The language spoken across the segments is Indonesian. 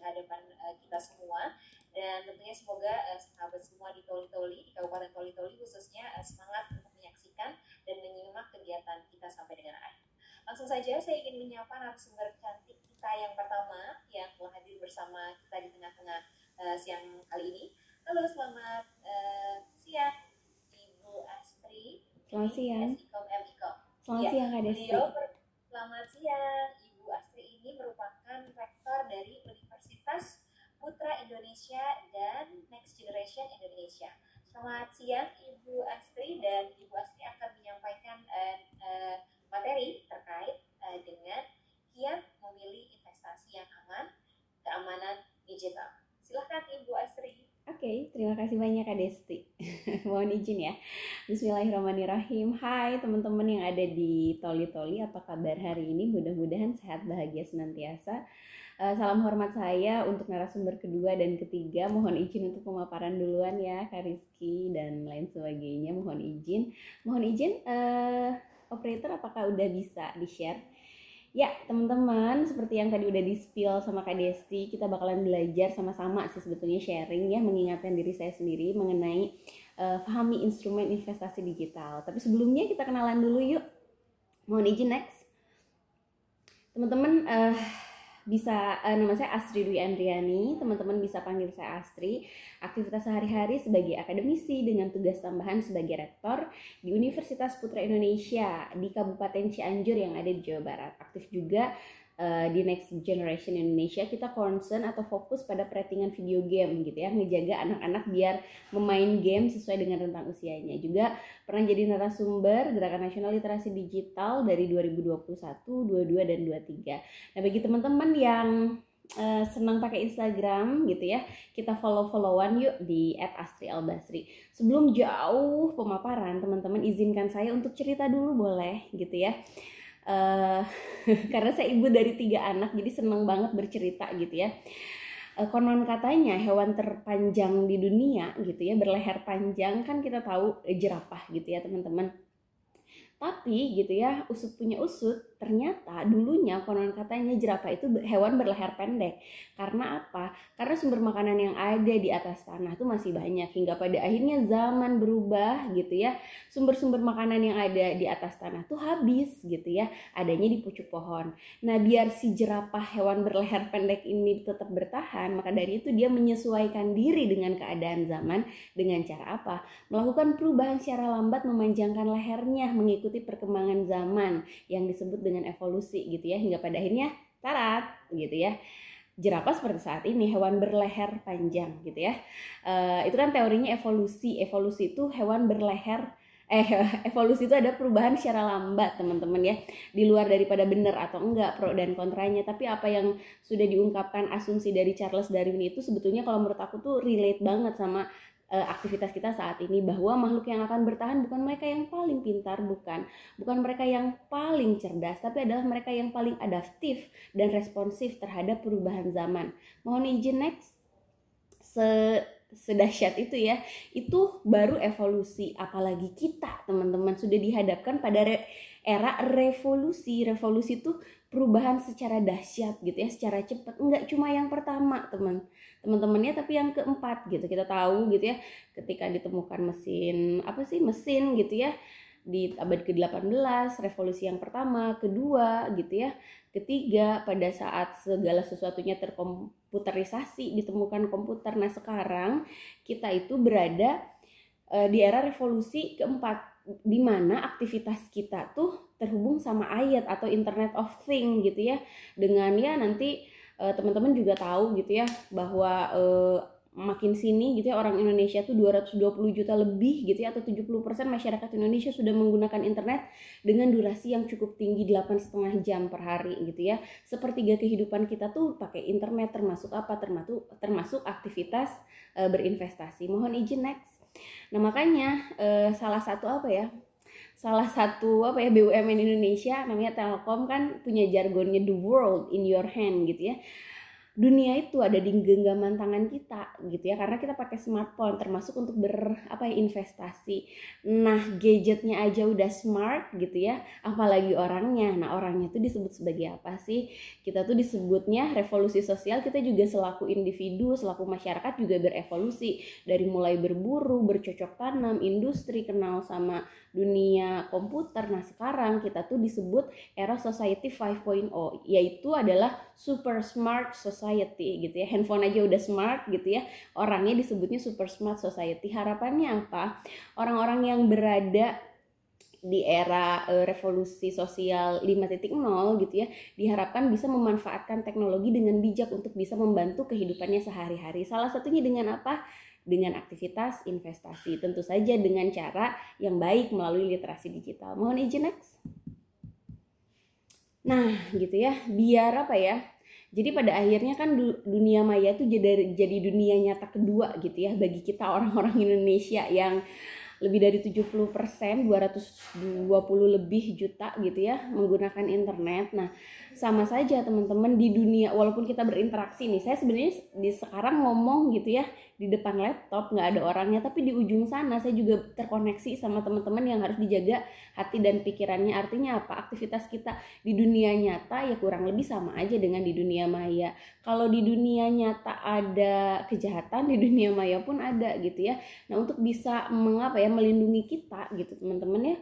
hadapan kita semua. Dan tentunya semoga sahabat semua di Toli-Toli, di Kabupaten Toli-Toli khususnya semangat untuk menyaksikan dan menyimak kegiatan kita sampai dengan akhir. Langsung saja saya ingin menyapa narasumber cantik kita yang pertama yang telah hadir bersama kita di tengah-tengah siang kali ini. Halo, selamat siang Ibu Astri. Selamat siang. Selamat ya, siang Kak Desti. Selamat siang. Ibu Astri ini merupakan rektor dari Universitas Putra Indonesia dan Next Generation Indonesia. Selamat siang Ibu Astri, dan Ibu Astri akan menyampaikan materi terkait dengan kiat memilih investasi yang aman, keamanan digital. Silahkan Ibu Astri. Oke, terima kasih banyak Kak Desti. Mohon izin ya. Bismillahirrahmanirrahim. Hai teman-teman yang ada di Toli-Toli, apa kabar hari ini? Mudah-mudahan sehat, bahagia senantiasa. Salam hormat saya untuk narasumber kedua dan ketiga. Mohon izin untuk pemaparan duluan ya Kak Rizky dan lain sebagainya. Mohon izin. Operator, apakah udah bisa di-share? Ya, teman-teman, seperti yang tadi udah di-spill sama Kak Desti, kita bakalan belajar sama-sama sih sebetulnya sharing ya, mengingatkan diri saya sendiri mengenai pahami instrumen investasi digital. Tapi sebelumnya kita kenalan dulu yuk. Mohon izin next. Teman-teman, nama saya Astri Dwi Andriani, teman-teman bisa panggil saya Astri. Aktivitas sehari-hari sebagai akademisi dengan tugas tambahan sebagai rektor di Universitas Putra Indonesia di Kabupaten Cianjur yang ada di Jawa Barat. Aktif juga di Next Generation Indonesia. Kita concern atau fokus pada peratingan video game gitu ya, ngejaga anak-anak biar memain game sesuai dengan rentang usianya. Juga pernah jadi narasumber Gerakan Nasional Literasi Digital dari 2021, 22 dan 23. Nah, bagi teman-teman yang senang pakai Instagram gitu ya, kita follow-followan yuk di @astrialbasri. Sebelum jauh pemaparan, teman-teman izinkan saya untuk cerita dulu boleh gitu ya. Karena saya ibu dari 3 anak, jadi seneng banget bercerita gitu ya. Konon katanya hewan terpanjang di dunia gitu ya, berleher panjang kan kita tahu jerapah gitu ya teman-teman. Tapi gitu ya, usut punya usut, ternyata dulunya konon katanya jerapah itu hewan berleher pendek. Karena apa? Karena sumber makanan yang ada di atas tanah itu masih banyak, hingga pada akhirnya zaman berubah gitu ya. Sumber-sumber makanan yang ada di atas tanah tuh habis gitu ya, adanya di pucuk pohon. Nah, biar si jerapah hewan berleher pendek ini tetap bertahan, maka dari itu dia menyesuaikan diri dengan keadaan zaman dengan cara apa? Melakukan perubahan secara lambat, memanjangkan lehernya mengikuti perkembangan zaman yang disebut dengan evolusi gitu ya, hingga pada akhirnya tarat gitu ya, jerapah seperti saat ini, hewan berleher panjang gitu ya. Itu kan teorinya evolusi. Evolusi itu hewan berleher evolusi itu ada perubahan secara lambat teman-teman ya, di luar daripada benar atau enggak, pro dan kontranya. Tapi apa yang sudah diungkapkan asumsi dari Charles Darwin itu sebetulnya kalau menurut aku tuh relate banget sama aktivitas kita saat ini, bahwa makhluk yang akan bertahan bukan mereka yang paling pintar, bukan mereka yang paling cerdas, tapi adalah mereka yang paling adaptif dan responsif terhadap perubahan zaman. Mohon izin next. Sedahsyat itu ya, itu baru evolusi. Apalagi kita teman-teman sudah dihadapkan pada era revolusi. Revolusi itu perubahan secara dahsyat gitu ya, secara cepat. Enggak cuma yang pertama teman-temannya, tapi yang keempat gitu. Kita tahu gitu ya, ketika ditemukan mesin gitu ya, di abad ke-18, revolusi yang pertama, kedua gitu ya, ketiga pada saat segala sesuatunya terkomputerisasi, ditemukan komputer. Nah, sekarang kita itu berada di era revolusi keempat, di mana aktivitas kita tuh terhubung sama IoT atau Internet of Things gitu ya. Dengan ya nanti teman-teman juga tahu gitu ya, bahwa makin sini gitu ya, orang Indonesia tuh 220 juta lebih gitu ya, atau 70% masyarakat Indonesia sudah menggunakan internet dengan durasi yang cukup tinggi, 8,5 jam per hari gitu ya. Sepertiga kehidupan kita tuh pakai internet, termasuk apa? Termasuk aktivitas berinvestasi. Mohon izin next. Nah, makanya salah satu BUMN Indonesia namanya Telkom kan punya jargonnya the world in your hand gitu ya. dunia itu ada di genggaman tangan kita gitu ya, karena kita pakai smartphone, termasuk untuk investasi. Nah, gadgetnya aja udah smart gitu ya, apalagi orangnya. Nah, orangnya itu disebut sebagai apa sih? Kita tuh disebutnya revolusi sosial. Kita juga selaku individu, selaku masyarakat juga berevolusi dari mulai berburu, bercocok tanam, industri, kenal sama dunia komputer. Nah, sekarang kita tuh disebut era society 5.0, yaitu adalah super smart society gitu ya. Handphone aja udah smart gitu ya, orangnya disebutnya super smart society. Harapannya apa? Orang-orang yang berada di era revolusi sosial 5.0 gitu ya, diharapkan bisa memanfaatkan teknologi dengan bijak untuk bisa membantu kehidupannya sehari-hari. Salah satunya dengan apa? Dengan aktivitas investasi, tentu saja dengan cara yang baik melalui literasi digital. Mohon izin next. Nah, gitu ya, biar apa ya? Jadi pada akhirnya kan dunia maya itu jadi dunia nyata kedua gitu ya bagi kita orang-orang Indonesia yang lebih dari 70%, 220 lebih juta gitu ya menggunakan internet. Nah, sama saja teman-teman di dunia, walaupun kita berinteraksi nih, saya sebenarnya di sekarang ngomong gitu ya di depan laptop nggak ada orangnya, tapi di ujung sana saya juga terkoneksi sama teman-teman yang harus dijaga hati dan pikirannya. Artinya apa? Aktivitas kita di dunia nyata ya kurang lebih sama aja dengan di dunia maya. Kalau di dunia nyata ada kejahatan, di dunia maya pun ada gitu ya. Nah, untuk bisa melindungi kita gitu teman-teman ya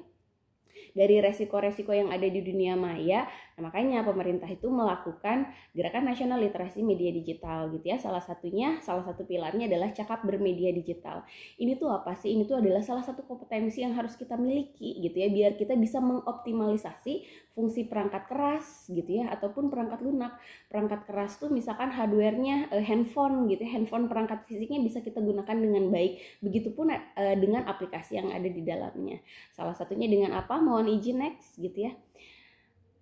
dari resiko-resiko yang ada di dunia maya. Nah, makanya pemerintah itu melakukan gerakan nasional literasi media digital gitu ya. Salah satu pilarnya adalah cakap bermedia digital. Ini tuh apa sih? Ini tuh adalah salah satu kompetensi yang harus kita miliki gitu ya, biar kita bisa mengoptimalisasi fungsi perangkat keras gitu ya, ataupun perangkat lunak. Perangkat keras tuh misalkan hardware-nya handphone gitu ya, handphone perangkat fisiknya bisa kita gunakan dengan baik. Begitupun dengan aplikasi yang ada di dalamnya. Salah satunya dengan apa? Mohon izin next gitu ya.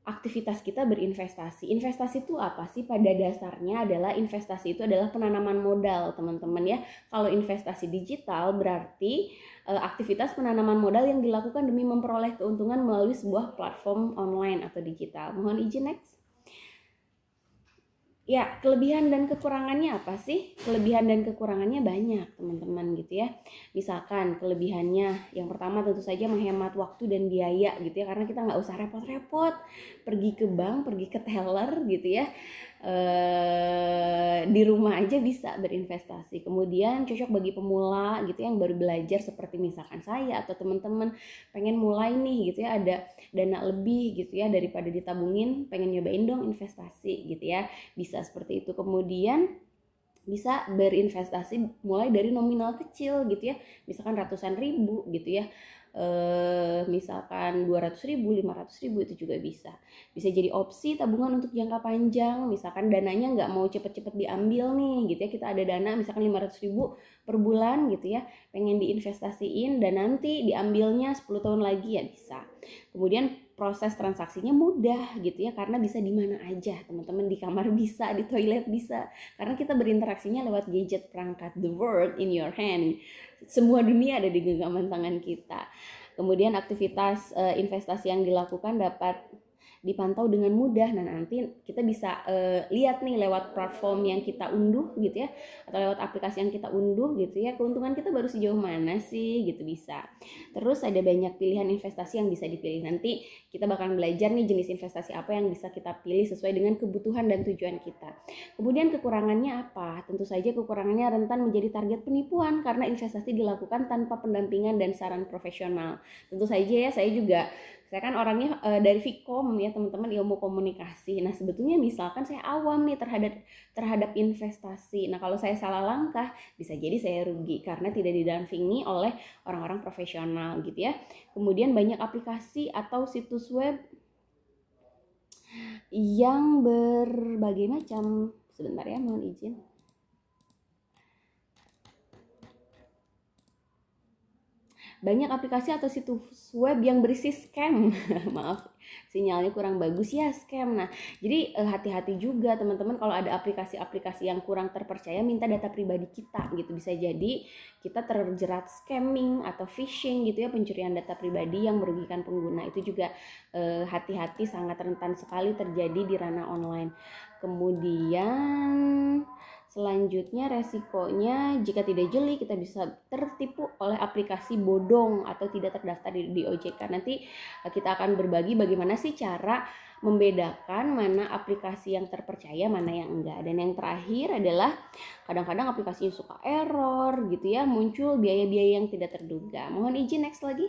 Aktivitas kita berinvestasi. Investasi itu apa sih? Pada dasarnya adalah investasi itu adalah penanaman modal, teman-teman ya. Kalau investasi digital berarti aktivitas penanaman modal yang dilakukan demi memperoleh keuntungan melalui sebuah platform online atau digital. Mohon izin next. Ya, kelebihan dan kekurangannya apa sih? Kelebihan dan kekurangannya banyak, teman-teman gitu ya. Misalkan kelebihannya, yang pertama tentu saja menghemat waktu dan biaya gitu ya, karena kita nggak usah repot-repot pergi ke bank, pergi ke teller gitu ya. Di rumah aja bisa berinvestasi. Kemudian cocok bagi pemula gitu yang baru belajar, seperti misalkan saya atau teman-teman pengen mulai nih gitu ya, ada dana lebih gitu ya daripada ditabungin, pengen nyobain dong investasi gitu ya, bisa seperti itu. Kemudian bisa berinvestasi mulai dari nominal kecil gitu ya, misalkan ratusan ribu gitu ya, misalkan 200.000, 500.000 itu juga bisa jadi opsi tabungan untuk jangka panjang. Misalkan dananya nggak mau cepet-cepet diambil nih gitu ya, kita ada dana misalkan 500.000 per bulan gitu ya, pengen diinvestasiin dan nanti diambilnya 10 tahun lagi ya bisa. Kemudian proses transaksinya mudah gitu ya, karena bisa di mana aja teman-teman, di kamar bisa, di toilet bisa, karena kita berinteraksinya lewat gadget perangkat, the world in your hand, semua dunia ada di genggaman tangan kita. Kemudian aktivitas investasi yang dilakukan dapat dipantau dengan mudah. Nah, nanti kita bisa lihat nih lewat platform yang kita unduh gitu ya, atau lewat aplikasi yang kita unduh gitu ya, keuntungan kita baru sejauh mana sih gitu bisa. Terus ada banyak pilihan investasi yang bisa dipilih. Nanti kita bakal belajar nih jenis investasi apa yang bisa kita pilih sesuai dengan kebutuhan dan tujuan kita. Kemudian kekurangannya apa? Tentu saja kekurangannya rentan menjadi target penipuan karena investasi dilakukan tanpa pendampingan dan saran profesional. Tentu saja ya, saya kan orangnya dari Vkom ya teman-teman, ilmu komunikasi. Nah, sebetulnya misalkan saya awam nih terhadap investasi. Nah, kalau saya salah langkah bisa jadi saya rugi karena tidak didampingi oleh orang-orang profesional gitu ya. Kemudian banyak aplikasi atau situs web yang berbagai macam. Sebentar ya, mohon izin. Banyak aplikasi atau situs web yang berisi scam. Maaf, sinyalnya kurang bagus ya, scam. Nah, jadi hati-hati juga teman-teman kalau ada aplikasi-aplikasi yang kurang terpercaya minta data pribadi kita gitu. Bisa jadi kita terjerat scamming atau phishing gitu ya, pencurian data pribadi yang merugikan pengguna. Itu juga hati-hati, sangat rentan sekali terjadi di ranah online. Kemudian Selanjutnya resikonya jika tidak jeli kita bisa tertipu oleh aplikasi bodong atau tidak terdaftar di OJK. Nanti kita akan berbagi bagaimana sih cara membedakan mana aplikasi yang terpercaya, mana yang enggak. Dan yang terakhir adalah kadang-kadang aplikasinya suka error gitu ya, muncul biaya-biaya yang tidak terduga. Mohon izin next lagi.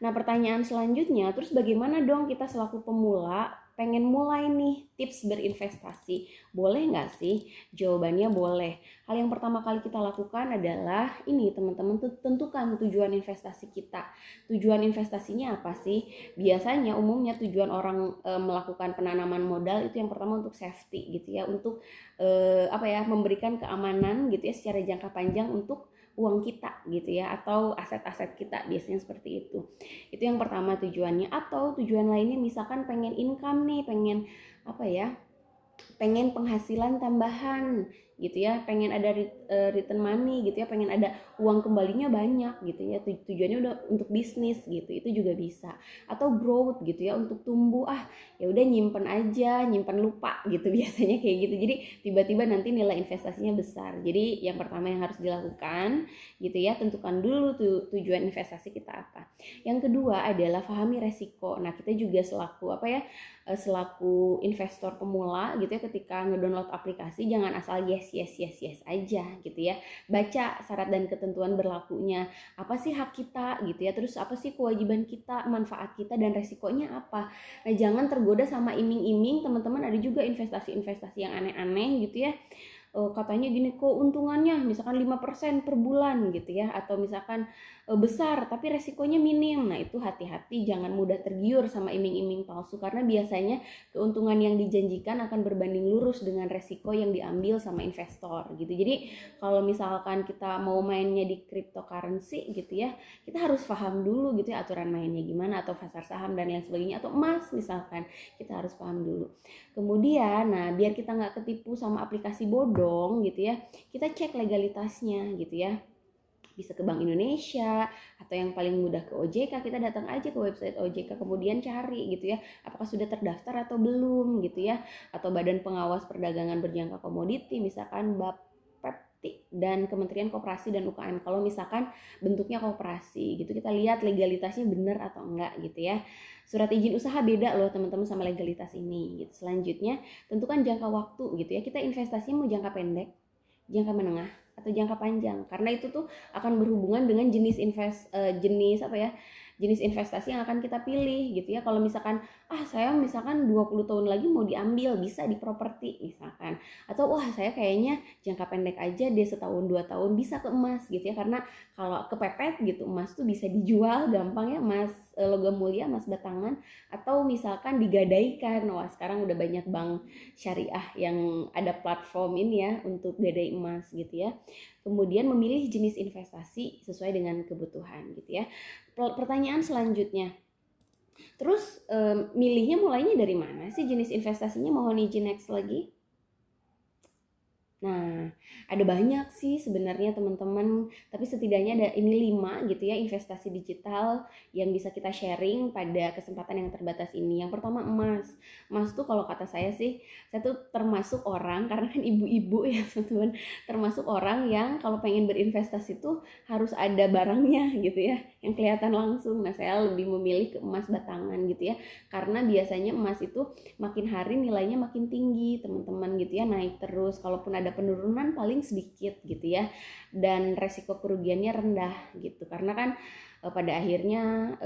Nah, pertanyaan selanjutnya, terus bagaimana dong kita selaku pemula pengen mulai nih tips berinvestasi? Boleh nggak sih? Jawabannya boleh. Hal yang pertama kali kita lakukan adalah ini teman-teman, tentukan tujuan investasi kita. Tujuan investasinya apa sih? Biasanya umumnya tujuan orang melakukan penanaman modal itu yang pertama untuk safety gitu ya, untuk memberikan keamanan gitu ya secara jangka panjang untuk uang kita gitu ya, atau aset-aset kita, biasanya seperti itu. Itu yang pertama tujuannya. Atau tujuan lainnya misalkan pengen income nih, pengen penghasilan tambahan gitu ya, pengen ada return money gitu ya, pengen ada uang kembalinya banyak gitu ya, tujuannya udah untuk bisnis gitu, itu juga bisa. Atau growth gitu ya, untuk tumbuh, ya udah nyimpen lupa gitu biasanya kayak gitu, jadi tiba-tiba nanti nilai investasinya besar. Jadi yang pertama yang harus dilakukan gitu ya, tentukan dulu tujuan investasi kita apa. Yang kedua adalah pahami resiko. Nah, kita juga selaku investor pemula gitu ya, ketika ngedownload aplikasi jangan asal yes aja gitu ya. Baca syarat dan ketentuan berlakunya. Apa sih hak kita gitu ya, terus apa sih kewajiban kita, manfaat kita, dan resikonya apa. Nah, jangan tergoda sama iming-iming. Teman-teman, ada juga investasi-investasi yang aneh-aneh gitu ya. Katanya gini, keuntungannya misalkan 5% per bulan gitu ya, atau misalkan besar tapi resikonya minim. Nah, itu hati-hati, jangan mudah tergiur sama iming-iming palsu, karena biasanya keuntungan yang dijanjikan akan berbanding lurus dengan resiko yang diambil sama investor gitu. Jadi kalau misalkan kita mau mainnya di cryptocurrency gitu ya, kita harus paham dulu gitu ya aturan mainnya gimana, atau pasar saham dan lain sebagainya, atau emas misalkan, kita harus paham dulu. Kemudian, nah biar kita nggak ketipu sama aplikasi bodong gitu ya, kita cek legalitasnya gitu ya. Bisa ke Bank Indonesia, atau yang paling mudah ke OJK, kita datang aja ke website OJK, kemudian cari gitu ya, apakah sudah terdaftar atau belum gitu ya, atau Badan Pengawas Perdagangan Berjangka Komoditi, misalkan Bapepti, dan Kementerian Koperasi dan UKM kalau misalkan bentuknya koperasi gitu. Kita lihat legalitasnya benar atau enggak gitu ya. Surat izin usaha beda loh teman-teman sama legalitas ini gitu. Selanjutnya, tentukan jangka waktu gitu ya, kita investasinya mau jangka pendek, jangka menengah, atau jangka panjang, karena itu tuh akan berhubungan dengan jenis investasi yang akan kita pilih gitu ya. Kalau misalkan saya misalkan 20 tahun lagi mau diambil, bisa di properti misalkan, atau saya kayaknya jangka pendek aja deh, setahun 2 tahun, bisa ke emas gitu ya, karena kalau kepepet gitu emas tuh bisa dijual gampang ya, emas logam mulia, emas batangan, atau misalkan digadaikan. Wah, sekarang udah banyak bank syariah yang ada platform ini ya untuk gadai emas gitu ya. Kemudian memilih jenis investasi sesuai dengan kebutuhan gitu ya. Pertanyaan selanjutnya, terus milihnya mulainya dari mana sih jenis investasinya? Mohon izin next lagi. Nah, ada banyak sih sebenarnya teman-teman, tapi setidaknya ada ini 5 gitu ya, investasi digital yang bisa kita sharing pada kesempatan yang terbatas ini. Yang pertama emas. Emas tuh kalau kata saya sih, saya tuh termasuk orang, karena kan ibu-ibu ya teman-teman, termasuk orang yang kalau pengen berinvestasi tuh harus ada barangnya gitu ya, yang kelihatan langsung. Nah, saya lebih memilih ke emas batangan gitu ya, karena biasanya emas itu makin hari nilainya makin tinggi teman-teman gitu ya, naik terus. Kalaupun ada penurunan paling sedikit gitu ya, dan resiko kerugiannya rendah gitu, karena kan pada akhirnya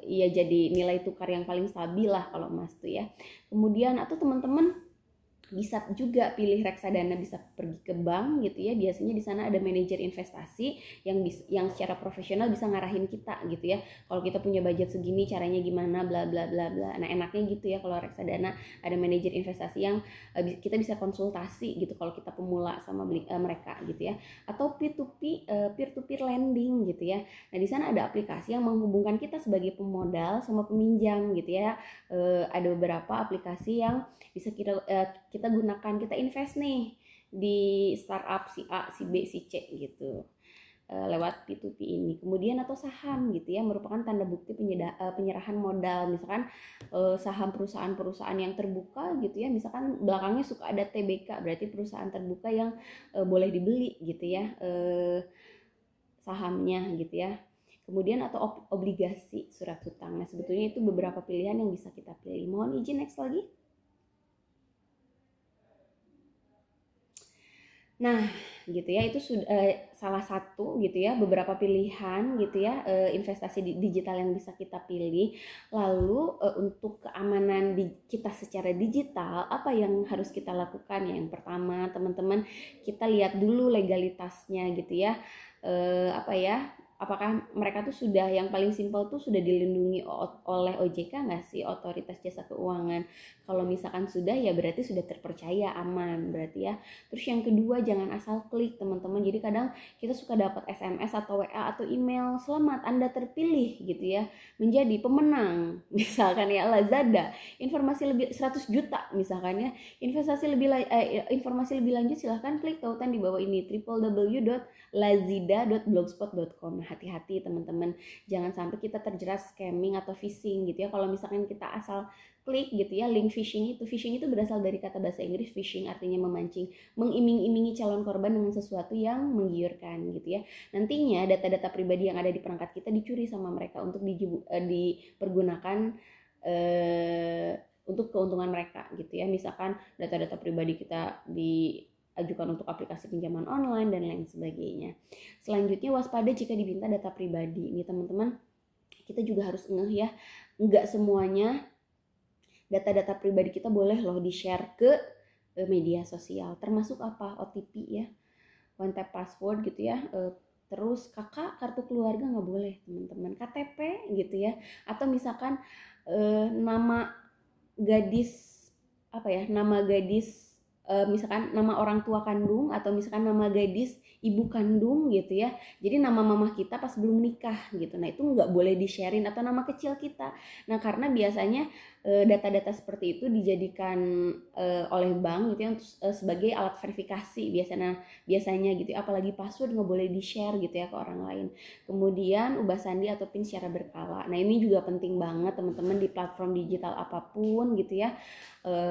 ya jadi nilai tukar yang paling stabil lah kalau emas tuh ya. Kemudian atau teman-teman bisa juga pilih reksadana, bisa pergi ke bank gitu ya, biasanya di sana ada manajer investasi yang secara profesional bisa ngarahin kita gitu ya, kalau kita punya budget segini caranya gimana, bla bla bla bla. Nah, enaknya gitu ya kalau reksadana ada manajer investasi yang kita bisa konsultasi gitu kalau kita pemula sama mereka gitu ya. Atau peer to peer lending gitu ya. Nah, di sana ada aplikasi yang menghubungkan kita sebagai pemodal sama peminjam gitu ya. Ada beberapa aplikasi yang bisa kita gunakan, kita invest nih di startup si A, si B, si C gitu. lewat P2P ini. Kemudian atau saham gitu ya, merupakan tanda bukti penyerahan modal. Misalkan saham perusahaan-perusahaan yang terbuka gitu ya, misalkan belakangnya suka ada TBK, berarti perusahaan terbuka yang boleh dibeli gitu ya sahamnya gitu ya. Kemudian atau obligasi surat hutang. Nah sebetulnya itu beberapa pilihan yang bisa kita pilih. Mohon izin next lagi. Nah, gitu ya, itu sudah salah satu gitu ya, beberapa pilihan gitu ya, investasi digital yang bisa kita pilih. Lalu untuk keamanan kita secara digital, apa yang harus kita lakukan? Ya, yang pertama, teman-teman, kita lihat dulu legalitasnya gitu ya. Apakah mereka tuh sudah, yang paling simpel tuh sudah dilindungi oleh OJK nggak sih, Otoritas Jasa Keuangan? Kalau misalkan sudah, ya berarti sudah terpercaya, aman berarti ya. Terus yang kedua, jangan asal klik teman-teman. Jadi kadang kita suka dapat SMS atau WA atau email, selamat Anda terpilih gitu ya menjadi pemenang misalkan ya Lazada, informasi lebih 100 juta misalkan ya. Informasi lebih lanjut silahkan klik tautan di bawah ini, www.lazida.blogspot.com. Hati-hati teman-teman, jangan sampai kita terjerat scamming atau phishing gitu ya. Kalau misalkan kita asal klik gitu ya, link phishing itu berasal dari kata bahasa Inggris phishing, artinya memancing, mengiming-imingi calon korban dengan sesuatu yang menggiurkan gitu ya. Nantinya data-data pribadi yang ada di perangkat kita dicuri sama mereka untuk dipergunakan untuk keuntungan mereka gitu ya. Misalkan data-data pribadi kita diajukan untuk aplikasi pinjaman online dan lain sebagainya. Selanjutnya, waspada jika diminta data pribadi. Ini teman-teman, kita juga harus ngeh ya, nggak semuanya data-data pribadi kita boleh loh di-share ke media sosial. Termasuk apa? OTP ya, one tap password gitu ya. Terus kakak, kartu keluarga nggak boleh teman-teman. KTP gitu ya. Atau misalkan nama gadis misalkan nama orang tua kandung, atau misalkan nama gadis ibu kandung gitu ya. Jadi nama mamah kita pas belum nikah gitu. Nah itu nggak boleh di-sharein, atau nama kecil kita. Nah karena biasanya data-data seperti itu dijadikan oleh bank gitu ya untuk sebagai alat verifikasi biasanya gitu ya. Apalagi password nggak boleh di-share gitu ya ke orang lain. Kemudian ubah sandi atau PIN secara berkala. Nah ini juga penting banget teman-teman, di platform digital apapun gitu ya.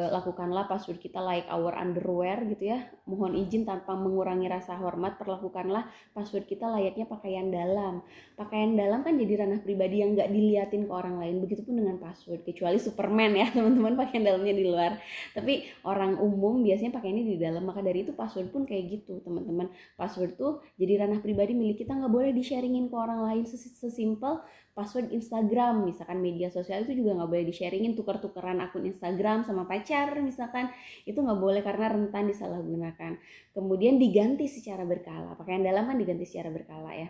Lakukanlah password kita like our underwear gitu ya. Mohon izin tanpa mengurangi rasa hormat, perlakukanlah password kita layaknya pakaian dalam. Pakaian dalam kan jadi ranah pribadi yang nggak diliatin ke orang lain. Begitupun dengan password, kecuali Superman ya teman-teman, pakaian dalamnya di luar. Tapi orang umum biasanya pakaiannya di dalam. Maka dari itu password pun kayak gitu teman-teman. Password tuh jadi ranah pribadi milik kita, nggak boleh di-sharingin ke orang lain. Sesimpel password Instagram, misalkan media sosial itu juga nggak boleh di-sharingin, tuker-tukeran akun Instagram sama pacar misalkan, itu nggak boleh karena rentan disalahgunakan. Kemudian diganti secara berkala, pakaian dalam kan diganti secara berkala ya.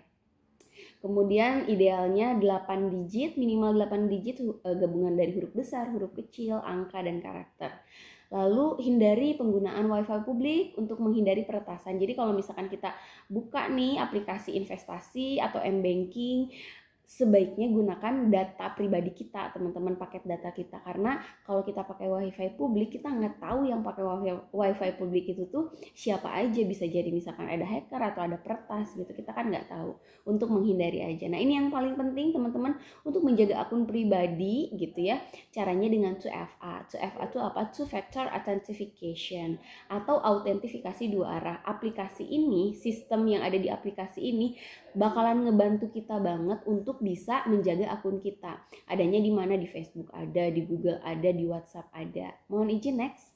Kemudian idealnya 8 digit, minimal 8 digit gabungan dari huruf besar, huruf kecil, angka, dan karakter. Lalu hindari penggunaan wifi publik untuk menghindari peretasan. Jadi kalau misalkan kita buka nih aplikasi investasi atau m-banking, sebaiknya gunakan data pribadi kita teman-teman, paket data kita. Karena kalau kita pakai wifi publik, kita nggak tahu yang pakai wifi publik itu tuh siapa aja. Bisa jadi misalkan ada hacker atau ada peretas gitu, kita kan nggak tahu. Untuk menghindari aja. Nah ini yang paling penting teman-teman, untuk menjaga akun pribadi gitu ya, caranya dengan 2FA. 2FA itu apa? Two Factor Authentication atau autentifikasi dua arah. Aplikasi ini, sistem yang ada di aplikasi ini bakalan ngebantu kita banget untuk bisa menjaga akun kita. Adanya di mana? Di Facebook ada, di Google ada, di WhatsApp ada. Mohon izin next.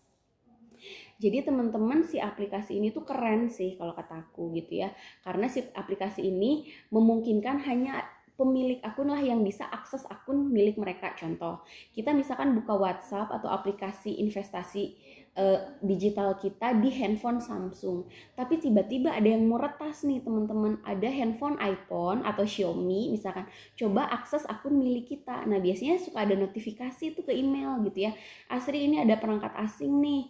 Jadi teman-teman, si aplikasi ini tuh keren sih kalau kataku gitu ya. Karena si aplikasi ini memungkinkan hanya pemilik akun lah yang bisa akses akun milik mereka. Contoh, kita misalkan buka WhatsApp atau aplikasi investasi digital kita di handphone Samsung, tapi tiba-tiba ada yang mau retas nih teman-teman, ada handphone iPhone atau Xiaomi misalkan, coba akses akun milik kita. Nah biasanya suka ada notifikasi tuh ke email gitu ya, Asri ini ada perangkat asing nih,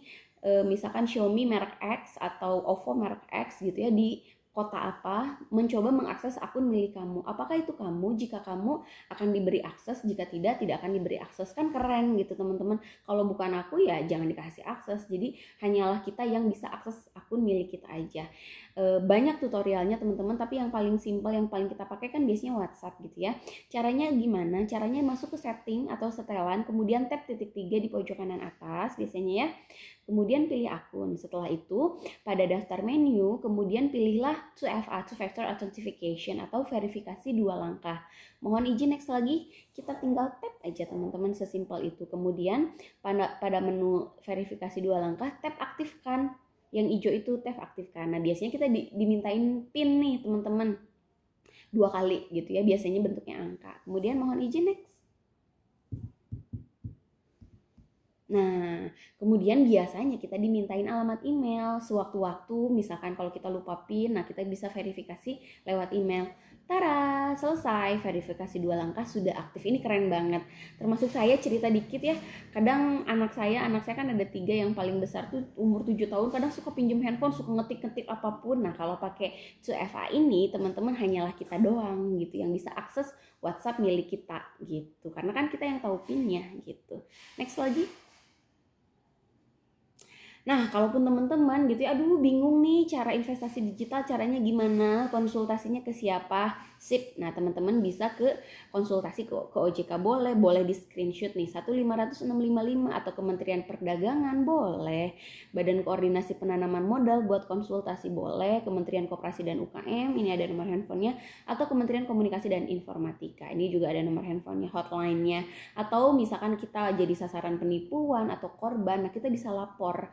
misalkan Xiaomi merek X atau Oppo merek X gitu ya, di kota apa, mencoba mengakses akun milik kamu. Apakah itu kamu? Jika kamu akan diberi akses, jika tidak akan diberi akses. Kan keren gitu teman-teman. Kalau bukan aku ya jangan dikasih akses. Jadi hanyalah kita yang bisa akses akun akun milik kita aja. Banyak tutorialnya teman-teman, tapi yang paling simpel, yang paling kita pakai kan biasanya WhatsApp gitu ya. Caranya gimana? Caranya masuk ke setting atau setelan, kemudian tap titik 3 di pojok kanan atas biasanya ya. Kemudian pilih akun. Setelah itu pada daftar menu, kemudian pilihlah 2FA, two factor authentication atau verifikasi 2 langkah. Mohon izin next lagi, kita tinggal tap aja teman-teman, sesimpel itu. Kemudian pada menu verifikasi 2 langkah, tap aktifkan. Yang hijau itu tap aktifkan. Nah biasanya kita dimintain PIN nih teman-teman 2 kali gitu ya, biasanya bentuknya angka. Kemudian mohon izin next. Nah, kemudian biasanya kita dimintain alamat email sewaktu-waktu, misalkan kalau kita lupa PIN, nah kita bisa verifikasi lewat email. Tara, selesai, verifikasi 2 langkah sudah aktif. Ini keren banget. Termasuk saya cerita dikit ya, kadang anak saya kan ada 3, yang paling besar tuh umur 7 tahun, kadang suka pinjam handphone, suka ngetik-ngetik apapun. Nah kalau pakai 2FA ini teman-teman hanyalah kita doang gitu yang bisa akses WhatsApp milik kita gitu, karena kan kita yang tahu PIN-nya gitu. Next lagi. Nah, kalaupun teman-teman gitu ya, aduh bingung nih cara investasi digital, caranya gimana, konsultasinya ke siapa, sip. Nah, teman-teman bisa ke konsultasi ke OJK boleh di screenshot nih, 15655 atau Kementerian Perdagangan boleh, Badan Koordinasi Penanaman Modal buat konsultasi boleh, Kementerian Koperasi dan UKM, ini ada nomor handphonenya, atau Kementerian Komunikasi dan Informatika, ini juga ada nomor handphonenya, hotline-nya. Atau misalkan kita jadi sasaran penipuan atau korban, nah kita bisa lapor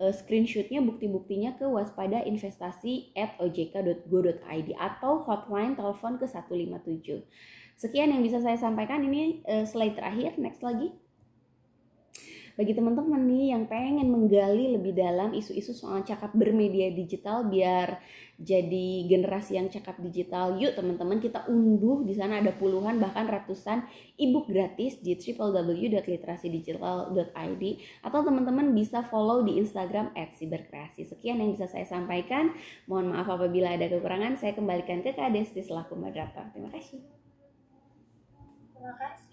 screenshotnya, bukti-buktinya ke waspadainvestasi@ojk.go.id atau hotline telepon ke 157. Sekian yang bisa saya sampaikan, ini slide terakhir, next lagi. Bagi teman-teman nih yang pengen menggali lebih dalam isu-isu soal cakap bermedia digital biar jadi generasi yang cakap digital, yuk teman-teman kita unduh, di sana ada puluhan bahkan ratusan ebook gratis di www.literasidigital.id atau teman-teman bisa follow di Instagram @siberkreasi. Sekian yang bisa saya sampaikan. Mohon maaf apabila ada kekurangan. Saya kembalikan ke Kak Desti selaku moderator. Terima kasih. Terima kasih.